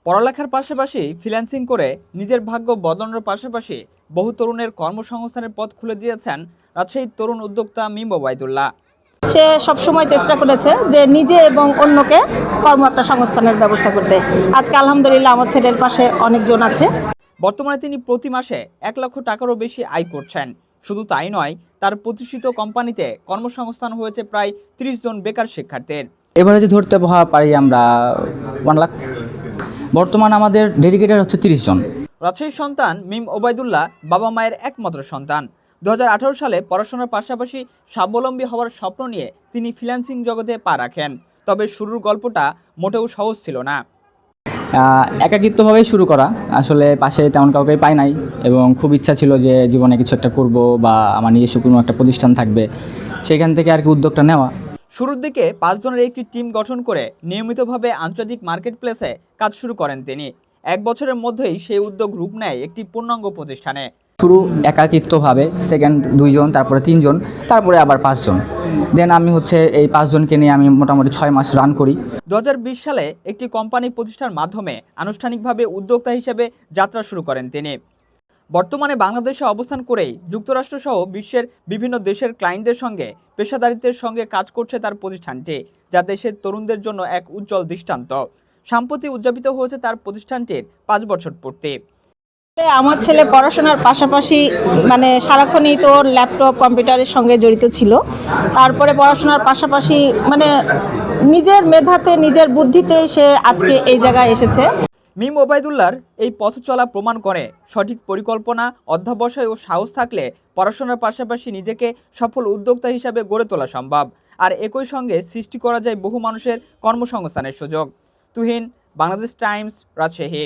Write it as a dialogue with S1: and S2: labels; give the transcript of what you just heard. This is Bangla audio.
S1: পড়ালেখার পাশাপাশি ফ্রিল্যান্সিং করে নিজের ভাগ্য বদলানোর পাশাপাশি বহু তরুণের কর্মসংস্থানের পথ খুলে দিয়েছেন রাজশাহীর তরুণ উদ্যোক্তা মিম ওবায়দুল্লাহ।
S2: সে সবসময় চেষ্টা করেছে যে নিজে এবং অন্যকে একটা সংস্থানের ব্যবস্থা করতে। আজকে আলহামদুলিল্লাহ আমার ছেলের পাশে অনেকজন আছে।
S1: বর্তমানে তিনি প্রতি মাসে ১ লক্ষ টাকারও বেশি আয় করছেন। শুধু তাই নয়, তার প্রতিষ্ঠিত কোম্পানিতে কর্মসংস্থান হয়েছে প্রায় ৩০ জন বেকার শিক্ষার্থীর।
S3: এভারেজে ধরতে পারি আমরা 1 লাখ। বর্তমান আমাদের ডেডিকেটেড হচ্ছে ৩০ জন।
S1: রাজশাহীর সন্তান মিম ওবায়দুল্লাহ বাবা মায়ের একমাত্র সন্তান। ২০১৮ সালে পড়াশোনার পাশাপাশি স্বাবলম্বী হওয়ার স্বপ্ন নিয়ে তিনি ফ্রিল্যান্সিং জগতে পা রাখেন। তবে শুরুর গল্পটা মোটেও সহজ ছিল না।
S3: একাকিত্বভাবেই শুরু করা, আসলে পাশে তেমন কাউকে পাই নাই এবং খুব ইচ্ছা ছিল যে জীবনে কিছু একটা করব বা আমার নিজস্ব কোনো একটা প্রতিষ্ঠান থাকবে, সেখান থেকে আর কি উদ্যোগটা নেওয়া।
S1: শুরুর দিকে ৫ জনের একটি টিম গঠন করে নিয়মিতভাবে আন্তর্জাতিক মার্কেট প্লেসে কাজ শুরু করেন তিনি। ১ বছরের মধ্যেই সেই উদ্যোগ রূপ নেয় একটি পূর্ণাঙ্গ প্রতিষ্ঠানে।
S3: শুরু একাকিত্বভাবে, সেকেন্ড ২ জন, তারপরে ৩ জন, তারপরে আবার ৫ জন। দেন আমি এই ৫ জনকে নিয়ে আমি মোটামুটি ৬ মাস রান করি।
S1: ২০২০ সালে একটি কোম্পানি প্রতিষ্ঠার মাধ্যমে আনুষ্ঠানিকভাবে উদ্যোক্তা হিসেবে যাত্রা শুরু করেন তিনি। বর্তমানে বাংলাদেশে অবস্থান করেই যুক্তরাষ্ট্রসহ বিশ্বের বিভিন্ন দেশের ক্লায়েন্টদের সঙ্গে পেশাদারিত্বের সঙ্গে কাজ করছে তার প্রতিষ্ঠানটি, যা দেশের তরুণদের জন্য এক উজ্জ্বল দৃষ্টান্ত। সম্প্রতি উদযাপিত হয়েছে তার প্রতিষ্ঠানটির ৫ বছর পূর্তি।
S2: আমার ছেলে পড়াশোনার পাশাপাশি সারাক্ষণই তো ল্যাপটপ কম্পিউটারের সঙ্গে জড়িত ছিল। তারপরে পড়াশোনার পাশাপাশি নিজের মেধাতে নিজের বুদ্ধিতে সে আজকে এই জায়গায় এসেছে।
S1: মিম ওবায়দুল্লাহর এই পথ চলা প্রমাণ করে সঠিক পরিকল্পনা, অধ্যবসায় ও সাহস থাকলে পড়াশোনার পাশাপাশি নিজেকে সফল উদ্যোক্তা হিসাবে গড়ে তোলা সম্ভব। আর একই সঙ্গে সৃষ্টি করা যায় বহু মানুষের কর্মসংস্থানের সুযোগ। তুহিন, বাংলাদেশ টাইমস, রাজশাহী।